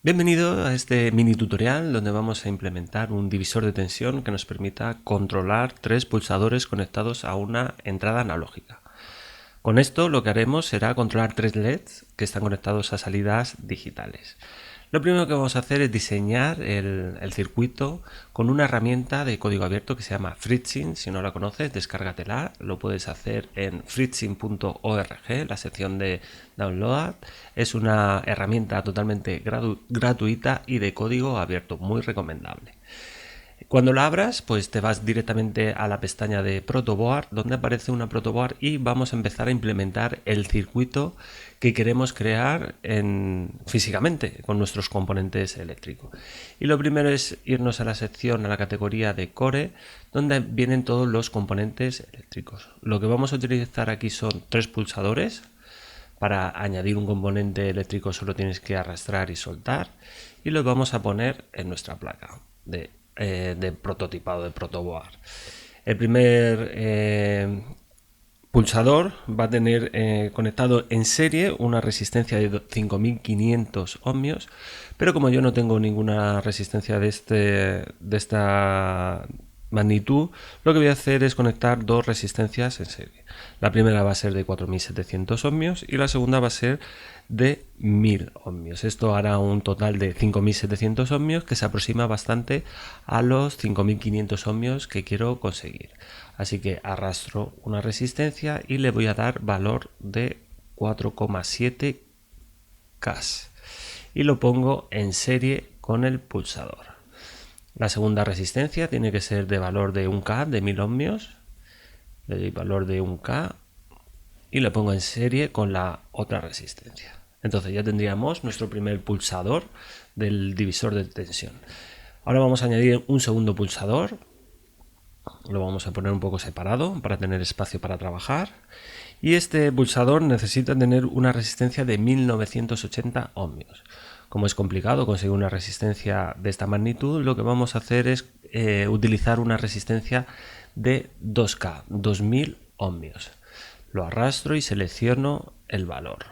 Bienvenido a este mini tutorial donde vamos a implementar un divisor de tensión que nos permita controlar tres pulsadores conectados a una entrada analógica. Con esto lo que haremos será controlar tres LEDs que están conectados a salidas digitales. Lo primero que vamos a hacer es diseñar el circuito con una herramienta de código abierto que se llama FreeSync. Si no la conoces, descárgatela. Lo puedes hacer en freesync.org, la sección de download. Es una herramienta totalmente gratuita y de código abierto, muy recomendable. Cuando la abras, pues te vas directamente a la pestaña de protoboard, donde aparece una protoboard y vamos a empezar a implementar el circuito que queremos crear físicamente con nuestros componentes eléctricos. Y lo primero es irnos a la sección, a la categoría de Core, donde vienen todos los componentes eléctricos. Lo que vamos a utilizar aquí son tres pulsadores. Para añadir un componente eléctrico solo tienes que arrastrar y soltar, y los vamos a poner en nuestra placa de prototipado, de protoboard. El primer pulsador va a tener conectado en serie una resistencia de 5500 ohmios, pero como yo no tengo ninguna resistencia de esta magnitud, lo que voy a hacer es conectar dos resistencias en serie. La primera va a ser de 4700 ohmios y la segunda va a ser de 1000 ohmios. Esto hará un total de 5700 ohmios, que se aproxima bastante a los 5500 ohmios que quiero conseguir. Así que arrastro una resistencia y le voy a dar valor de 4,7 K y lo pongo en serie con el pulsador. La segunda resistencia tiene que ser de valor de 1K, de 1000 ohmios. Le doy valor de 1K y lo pongo en serie con la otra resistencia. Entonces ya tendríamos nuestro primer pulsador del divisor de tensión. Ahora vamos a añadir un segundo pulsador. Lo vamos a poner un poco separado para tener espacio para trabajar. Y este pulsador necesita tener una resistencia de 1980 ohmios. Como es complicado conseguir una resistencia de esta magnitud, lo que vamos a hacer es utilizar una resistencia de 2K, 2000 ohmios. Lo arrastro y selecciono el valor.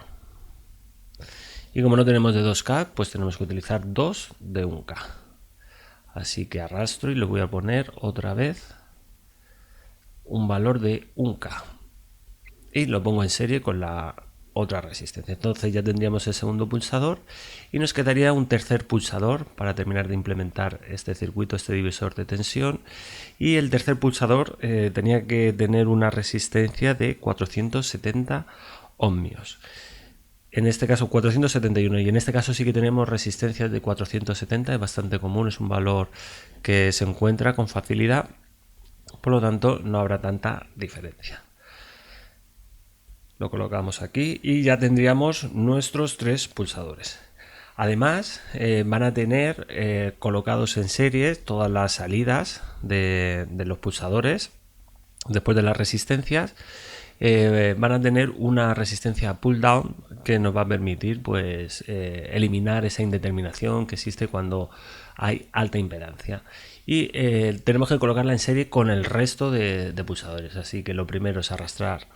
Y como no tenemos de 2K, pues tenemos que utilizar 2 de 1K. Así que arrastro y le voy a poner otra vez un valor de 1K. Y lo pongo en serie con la otra resistencia. Entonces ya tendríamos el segundo pulsador y nos quedaría un tercer pulsador para terminar de implementar este circuito, este divisor de tensión. Y el tercer pulsador tenía que tener una resistencia de 470 ohmios. En este caso 471, y en este caso sí que tenemos resistencias de 470, es bastante común, es un valor que se encuentra con facilidad, por lo tanto no habrá tanta diferencia. Lo colocamos aquí y ya tendríamos nuestros tres pulsadores. Además van a tener colocados en serie todas las salidas de los pulsadores. Después de las resistencias van a tener una resistencia pull down que nos va a permitir pues eliminar esa indeterminación que existe cuando hay alta impedancia, y tenemos que colocarla en serie con el resto de pulsadores. Así que lo primero es arrastrar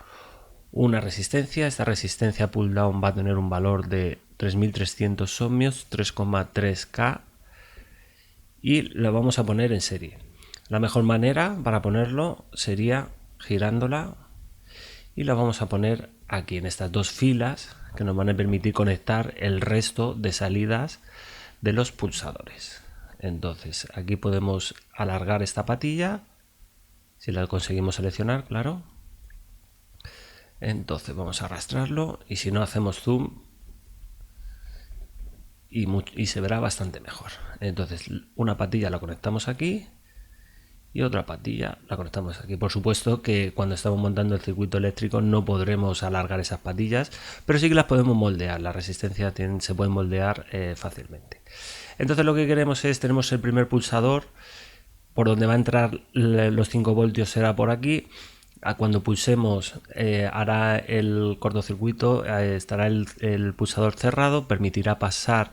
una resistencia. Esta resistencia pull down va a tener un valor de 3300 ohmios, 3,3K, y lo vamos a poner en serie. La mejor manera para ponerlo sería girándola, y la vamos a poner aquí en estas dos filas que nos van a permitir conectar el resto de salidas de los pulsadores. Entonces aquí podemos alargar esta patilla si la conseguimos seleccionar, claro. Entonces vamos a arrastrarlo y si no hacemos zoom y se verá bastante mejor. Entonces una patilla la conectamos aquí y otra patilla la conectamos aquí. Por supuesto que cuando estamos montando el circuito eléctrico no podremos alargar esas patillas, pero sí que las podemos moldear. La resistencia se puede moldear fácilmente. Entonces lo que queremos es, tenemos el primer pulsador por donde va a entrar los 5 voltios, será por aquí. Cuando pulsemos hará el cortocircuito, estará el pulsador cerrado, permitirá pasar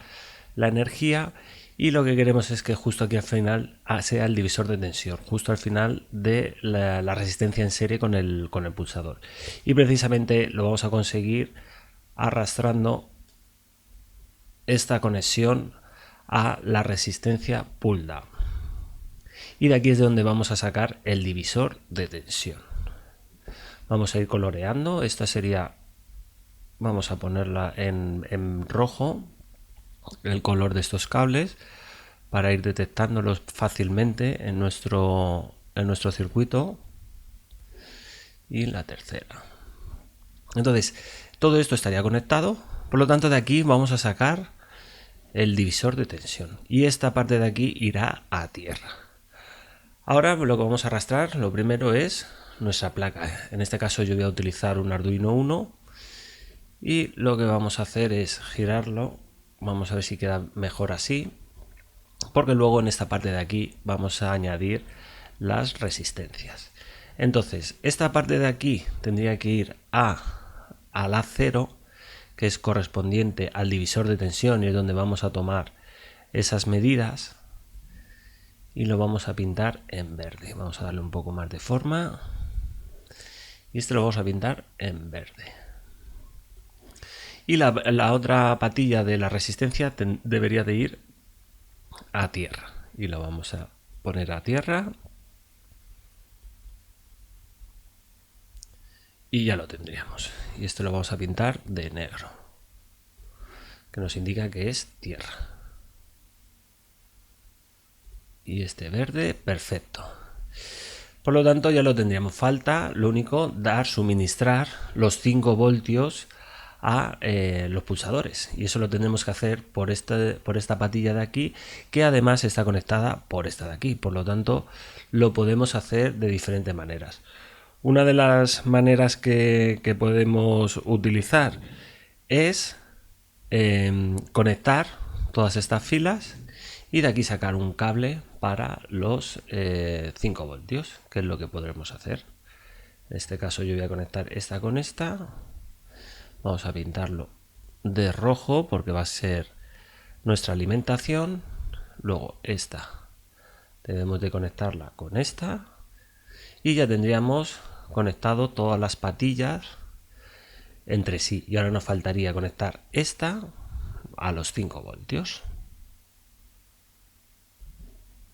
la energía, y lo que queremos es que justo aquí al final sea el divisor de tensión, justo al final de la resistencia en serie con el pulsador, y precisamente lo vamos a conseguir arrastrando esta conexión a la resistencia pull down. Y de aquí es de donde vamos a sacar el divisor de tensión. Vamos a ir coloreando. Esta sería, vamos a ponerla en rojo, el color de estos cables, para ir detectándolos fácilmente en nuestro circuito. Y la tercera. Entonces, todo esto estaría conectado. Por lo tanto, de aquí vamos a sacar el divisor de tensión. Y esta parte de aquí irá a tierra. Ahora lo que vamos a arrastrar, lo primero es nuestra placa. En este caso yo voy a utilizar un Arduino Uno. Y lo que vamos a hacer es girarlo. Vamos a ver si queda mejor así. Porque luego en esta parte de aquí vamos a añadir las resistencias. Entonces, esta parte de aquí tendría que ir al A0, que es correspondiente al divisor de tensión y es donde vamos a tomar esas medidas. Y lo vamos a pintar en verde. Vamos a darle un poco más de forma. Y este lo vamos a pintar en verde. Y la otra patilla de la resistencia debería de ir a tierra. Y lo vamos a poner a tierra. Y ya lo tendríamos. Y esto lo vamos a pintar de negro, que nos indica que es tierra. Y este verde, perfecto. Por lo tanto ya lo tendríamos. Falta, lo único, suministrar los 5 voltios a los pulsadores. Y eso lo tendremos que hacer por esta patilla de aquí, que además está conectada por esta de aquí. Por lo tanto, lo podemos hacer de diferentes maneras. Una de las maneras que podemos utilizar es conectar todas estas filas y de aquí sacar un cable para los 5 voltios, que es lo que podremos hacer. En este caso yo voy a conectar esta con esta. Vamos a pintarlo de rojo porque va a ser nuestra alimentación. Luego esta debemos de conectarla con esta y ya tendríamos conectado todas las patillas entre sí. Y ahora nos faltaría conectar esta a los 5 voltios.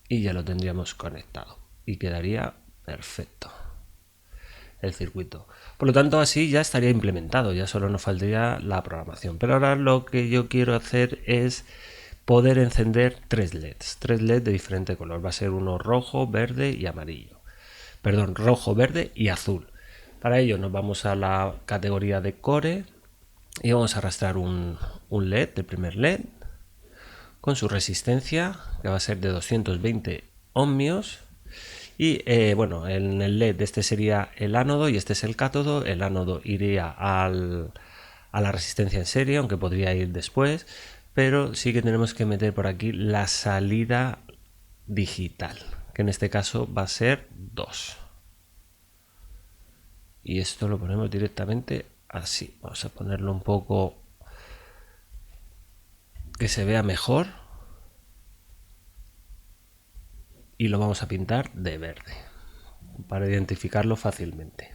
Y ya lo tendríamos conectado. Y quedaría perfecto el circuito. Por lo tanto, así ya estaría implementado. Ya solo nos faltaría la programación. Pero ahora lo que yo quiero hacer es poder encender 3 LEDs. 3 LEDs de diferente color. Va a ser uno rojo, verde y amarillo. Perdón, rojo, verde y azul. Para ello nos vamos a la categoría de core y vamos a arrastrar un LED, el primer LED, con su resistencia, que va a ser de 220 ohmios. Y bueno, en el LED este sería el ánodo y este es el cátodo. El ánodo iría a la resistencia en serie, aunque podría ir después. Pero sí que tenemos que meter por aquí la salida digital, que en este caso va a ser 2. Y esto lo ponemos directamente así. Vamos a ponerlo un poco que se vea mejor. Y lo vamos a pintar de verde para identificarlo fácilmente.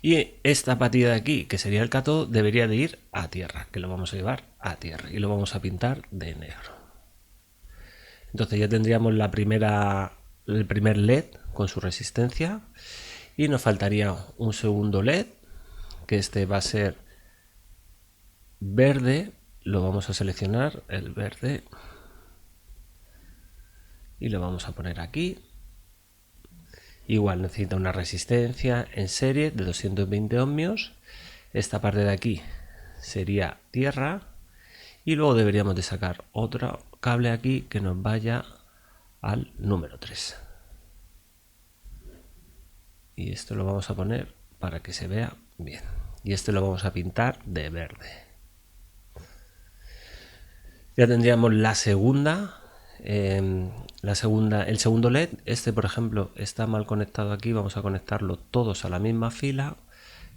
Y esta patilla de aquí, que sería el cátodo, debería de ir a tierra, que lo vamos a llevar a tierra y lo vamos a pintar de negro. Entonces ya tendríamos el primer LED con su resistencia y nos faltaría un segundo LED, que este va a ser verde. Lo vamos a seleccionar, el verde, y lo vamos a poner aquí. Igual necesita una resistencia en serie de 220 ohmios. Esta parte de aquí sería tierra y luego deberíamos de sacar otro cable aquí que nos vaya al número 3. Y esto lo vamos a poner para que se vea bien. Y este lo vamos a pintar de verde. Ya tendríamos el segundo LED. Este, por ejemplo, está mal conectado aquí. Vamos a conectarlo todos a la misma fila,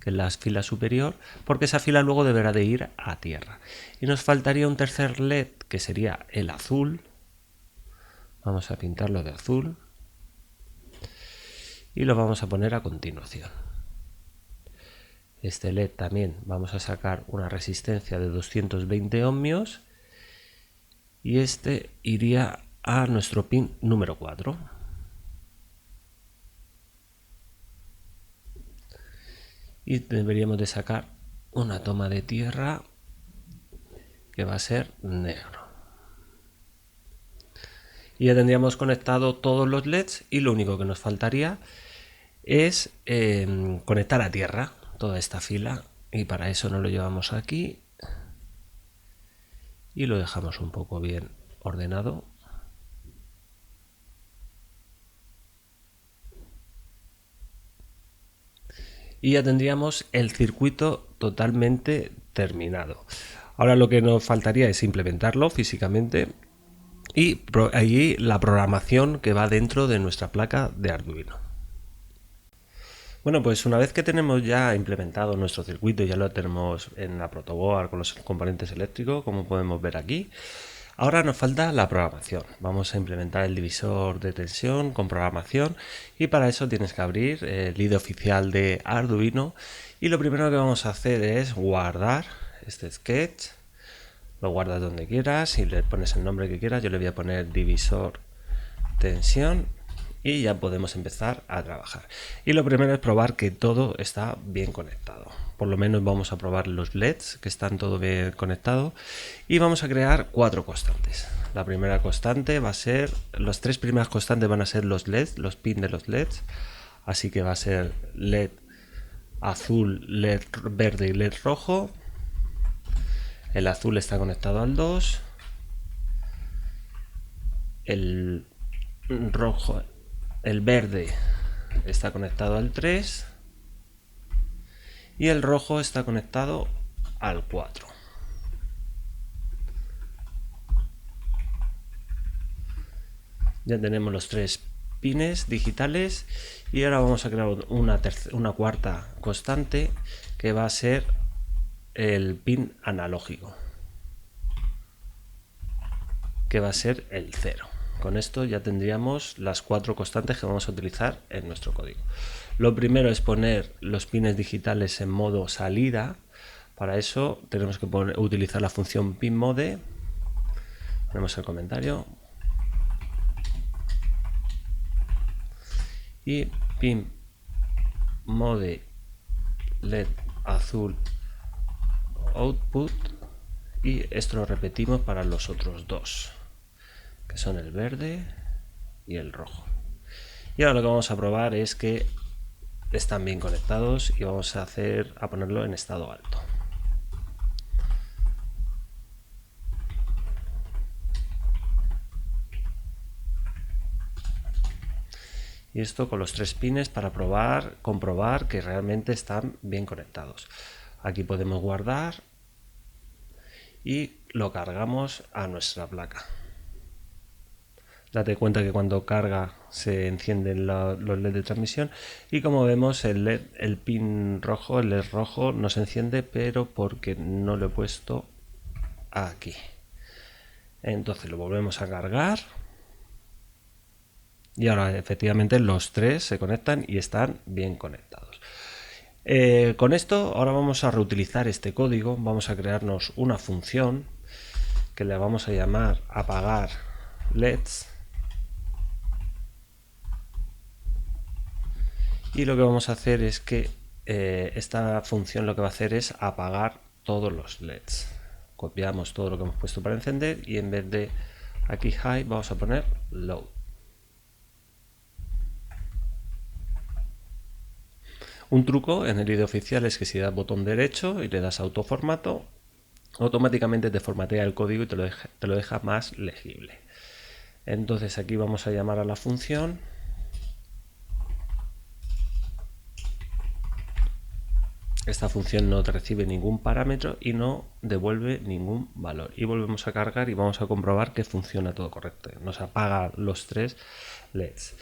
que es la fila superior, porque esa fila luego deberá de ir a tierra. Y nos faltaría un tercer LED, que sería el azul. Vamos a pintarlo de azul y lo vamos a poner a continuación. Este LED también vamos a sacar una resistencia de 220 ohmios y este iría a nuestro pin número 4. Y deberíamos de sacar una toma de tierra que va a ser negro. Y ya tendríamos conectado todos los LEDs y lo único que nos faltaría es conectar a tierra toda esta fila, y para eso nos lo llevamos aquí y lo dejamos un poco bien ordenado. Y ya tendríamos el circuito totalmente terminado. Ahora lo que nos faltaría es implementarlo físicamente y allí la programación que va dentro de nuestra placa de Arduino. Bueno, pues una vez que tenemos ya implementado nuestro circuito, ya lo tenemos en la protoboard con los componentes eléctricos, como podemos ver aquí, ahora nos falta la programación. Vamos a implementar el divisor de tensión con programación, y para eso tienes que abrir el IDE oficial de Arduino, y lo primero que vamos a hacer es guardar este sketch. Lo guardas donde quieras y le pones el nombre que quieras. Yo le voy a poner divisor tensión y ya podemos empezar a trabajar. Y lo primero es probar que todo está bien conectado. Por lo menos vamos a probar los LEDs, que están todo bien conectado, y vamos a crear 4 constantes. La primera constante va a ser, las 3 primeras constantes van a ser los LEDs, los pins de los LEDs, así que va a ser LED azul, LED verde y LED rojo. El azul está conectado al 2, el rojo, el verde está conectado al 3 y el rojo está conectado al 4. Ya tenemos los 3 pines digitales y ahora vamos a crear una cuarta constante que va a ser el pin analógico, que va a ser el 0. Con esto ya tendríamos las 4 constantes que vamos a utilizar en nuestro código. Lo primero es poner los pines digitales en modo salida. Para eso tenemos que utilizar la función pinMode. Ponemos el comentario y pinMode LED azul output, y esto lo repetimos para los otros 2, que son el verde y el rojo. Y ahora lo que vamos a probar es que están bien conectados y vamos a ponerlo en estado alto. Y esto con los 3 pines para comprobar que realmente están bien conectados. Aquí podemos guardar y lo cargamos a nuestra placa. Date cuenta que cuando carga se encienden los LED de transmisión, y como vemos el pin rojo, el LED rojo no se enciende, pero porque no lo he puesto aquí. Entonces lo volvemos a cargar y ahora efectivamente los 3 se conectan y están bien conectados. Con esto ahora vamos a reutilizar este código. Vamos a crearnos una función que le vamos a llamar apagar LEDs, y lo que vamos a hacer es que esta función lo que va a hacer es apagar todos los LEDs. Copiamos todo lo que hemos puesto para encender y en vez de aquí high vamos a poner low. Un truco en el IDE oficial es que si das botón derecho y le das autoformato, automáticamente te formatea el código y te lo deja más legible. Entonces aquí vamos a llamar a la función Esta función no recibe ningún parámetro y no devuelve ningún valor. Y volvemos a cargar y vamos a comprobar que funciona todo correcto. Nos apaga los 3 LEDs.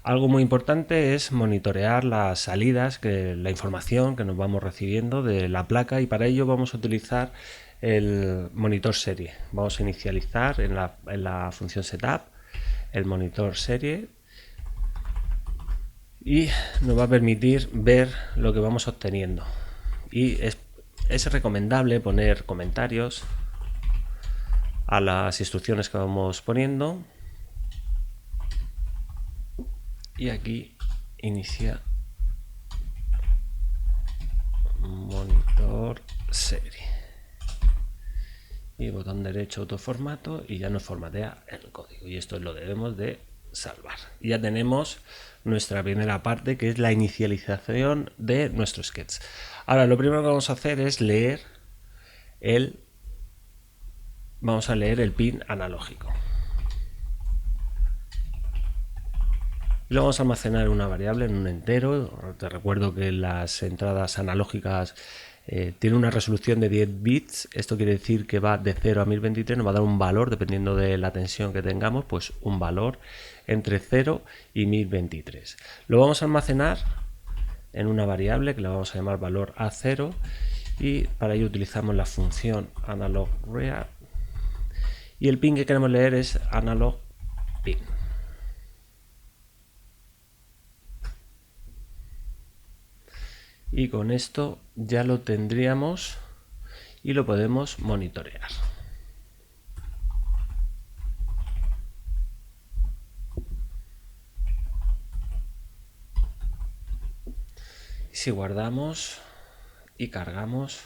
Algo muy importante es monitorear las salidas, la información que nos vamos recibiendo de la placa, y para ello vamos a utilizar el monitor serie. Vamos a inicializar en la función setup el monitor serie y nos va a permitir ver lo que vamos obteniendo. Y es recomendable poner comentarios a las instrucciones que vamos poniendo. Y aquí inicia monitor serie. Y botón derecho autoformato y ya nos formatea el código. Y esto lo debemos de salvar. Y ya tenemos nuestra primera parte, que es la inicialización de nuestro sketch. Ahora lo primero que vamos a hacer es leer el pin analógico. Y lo vamos a almacenar en una variable, en un entero. Te recuerdo que las entradas analógicas tienen una resolución de 10 bits. Esto quiere decir que va de 0 a 1023, nos va a dar un valor, dependiendo de la tensión que tengamos, pues un valor entre 0 y 1023. Lo vamos a almacenar en una variable que la vamos a llamar valor A0, y para ello utilizamos la función analogRead, y el pin que queremos leer es analogPin. Y con esto ya lo tendríamos y lo podemos monitorear. Si guardamos y cargamos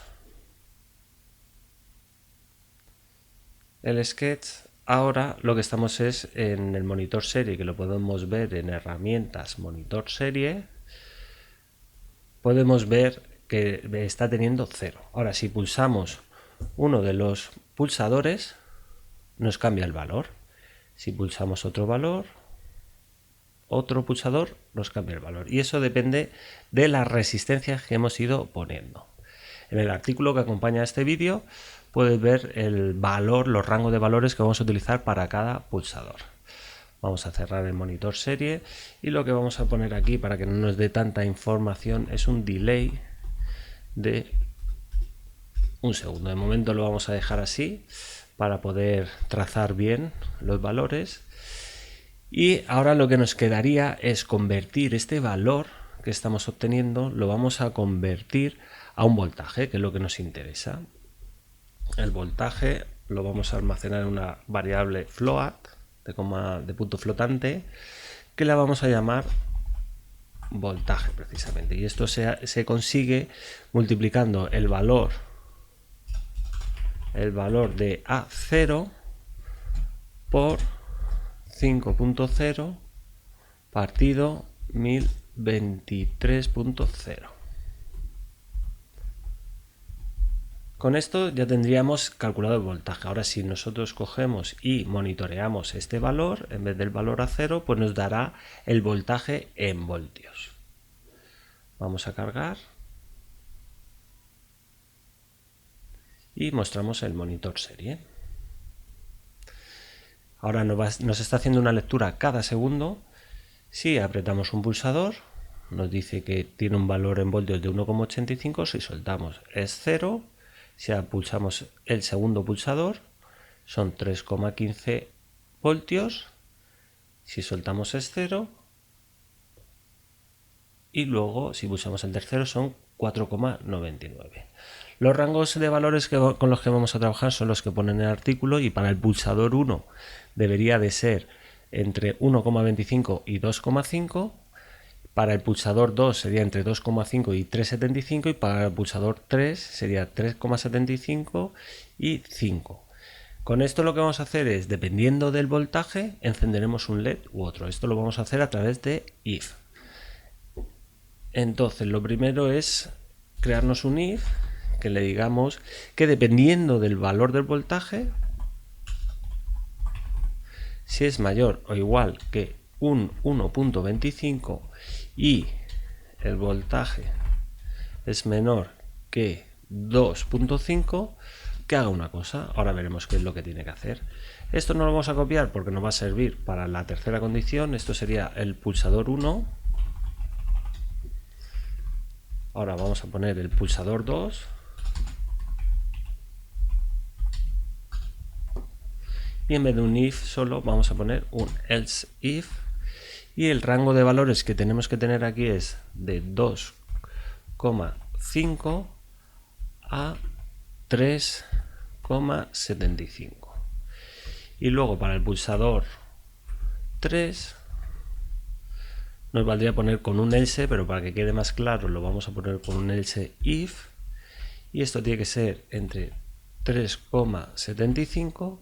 el sketch, ahora lo que estamos es en el monitor serie, que lo podemos ver en herramientas monitor serie. Podemos ver que está teniendo 0. Ahora, si pulsamos uno de los pulsadores, nos cambia el valor. Si pulsamos otro pulsador, nos cambia el valor. Y eso depende de las resistencias que hemos ido poniendo. En el artículo que acompaña a este vídeo puedes ver el valor, los rangos de valores que vamos a utilizar para cada pulsador. Vamos a cerrar el monitor serie y lo que vamos a poner aquí, para que no nos dé tanta información, es un delay de un segundo. De momento lo vamos a dejar así para poder trazar bien los valores. Y ahora lo que nos quedaría es convertir este valor que estamos obteniendo, lo vamos a convertir a un voltaje, que es lo que nos interesa. El voltaje lo vamos a almacenar en una variable float de punto flotante, que la vamos a llamar voltaje precisamente. Y esto se consigue multiplicando el valor de A0 por 5.0 partido 1023.0. Con esto ya tendríamos calculado el voltaje. Ahora, si nosotros cogemos y monitoreamos este valor, en vez del valor a 0, pues nos dará el voltaje en voltios. Vamos a cargar y mostramos el monitor serie. Ahora nos está haciendo una lectura cada segundo. Si apretamos un pulsador, nos dice que tiene un valor en voltios de 1,85. Si soltamos es 0. Si pulsamos el segundo pulsador, son 3,15 voltios. Si soltamos es 0. Y luego, si pulsamos el tercero, son 4,99. Los rangos de valores con los que vamos a trabajar son los que ponen en el artículo, y para el pulsador 1 debería de ser entre 1,25 y 2,5. Para el pulsador 2 sería entre 2,5 y 3,75, y para el pulsador 3 sería 3,75 y 5. Con esto lo que vamos a hacer es, dependiendo del voltaje, encenderemos un LED u otro. Esto lo vamos a hacer a través de if. Entonces, lo primero es crearnos un if que le digamos que dependiendo del valor del voltaje, si es mayor o igual que un 1.25 y el voltaje es menor que 2.5, que haga una cosa. Ahora veremos qué es lo que tiene que hacer. Esto no lo vamos a copiar porque nos va a servir para la tercera condición. Esto sería el pulsador 1. Ahora vamos a poner el pulsador 2. Y en vez de un if solo vamos a poner un else if. Y el rango de valores que tenemos que tener aquí es de 2,5 a 3,75. Y luego para el pulsador 3 nos valdría poner con un else, pero para que quede más claro lo vamos a poner con un else if, y esto tiene que ser entre 3,75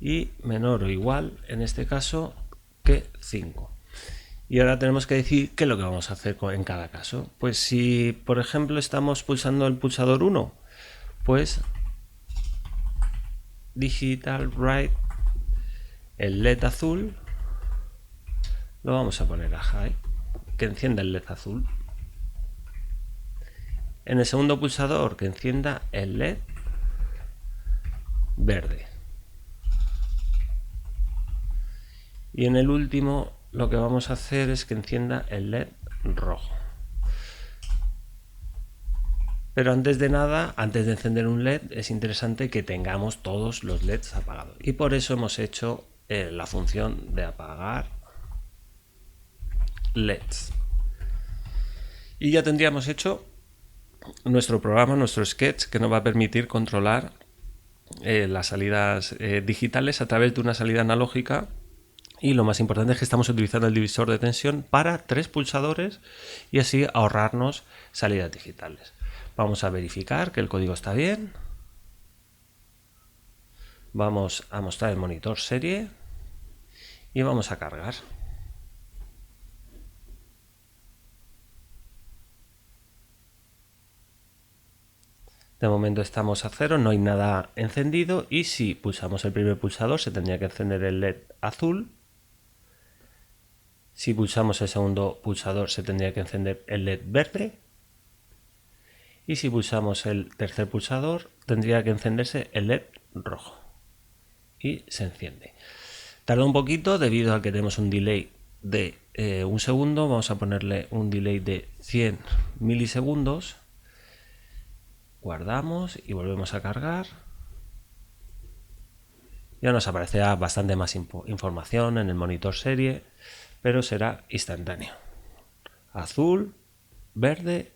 y menor o igual, en este caso, que 5. Y ahora tenemos que decir qué es lo que vamos a hacer en cada caso. Pues si, por ejemplo, estamos pulsando el pulsador 1, pues digital write, el LED azul, lo vamos a poner a high, que encienda el LED azul. En el segundo pulsador, que encienda el LED verde. Y en el último, lo que vamos a hacer es que encienda el LED rojo. Pero antes de nada, antes de encender un LED, es interesante que tengamos todos los LEDs apagados. Y por eso hemos hecho la función de apagar LEDs. Y ya tendríamos hecho nuestro programa, nuestro sketch, que nos va a permitir controlar las salidas digitales a través de una salida analógica. Y lo más importante es que estamos utilizando el divisor de tensión para 3 pulsadores y así ahorrarnos salidas digitales. Vamos a verificar que el código está bien. Vamos a mostrar el monitor serie y vamos a cargar. De momento estamos a 0, no hay nada encendido, y si pulsamos el primer pulsador se tendría que encender el LED azul. Si pulsamos el segundo pulsador se tendría que encender el LED verde. Y si pulsamos el tercer pulsador tendría que encenderse el LED rojo. Y se enciende. Tarda un poquito debido a que tenemos un delay de un segundo. Vamos a ponerle un delay de 100 milisegundos. Guardamos y volvemos a cargar. Ya nos aparecerá bastante más información en el monitor serie, pero será instantáneo. Azul, verde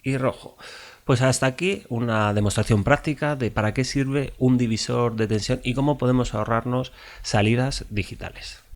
y rojo. Pues hasta aquí una demostración práctica de para qué sirve un divisor de tensión y cómo podemos ahorrarnos salidas digitales.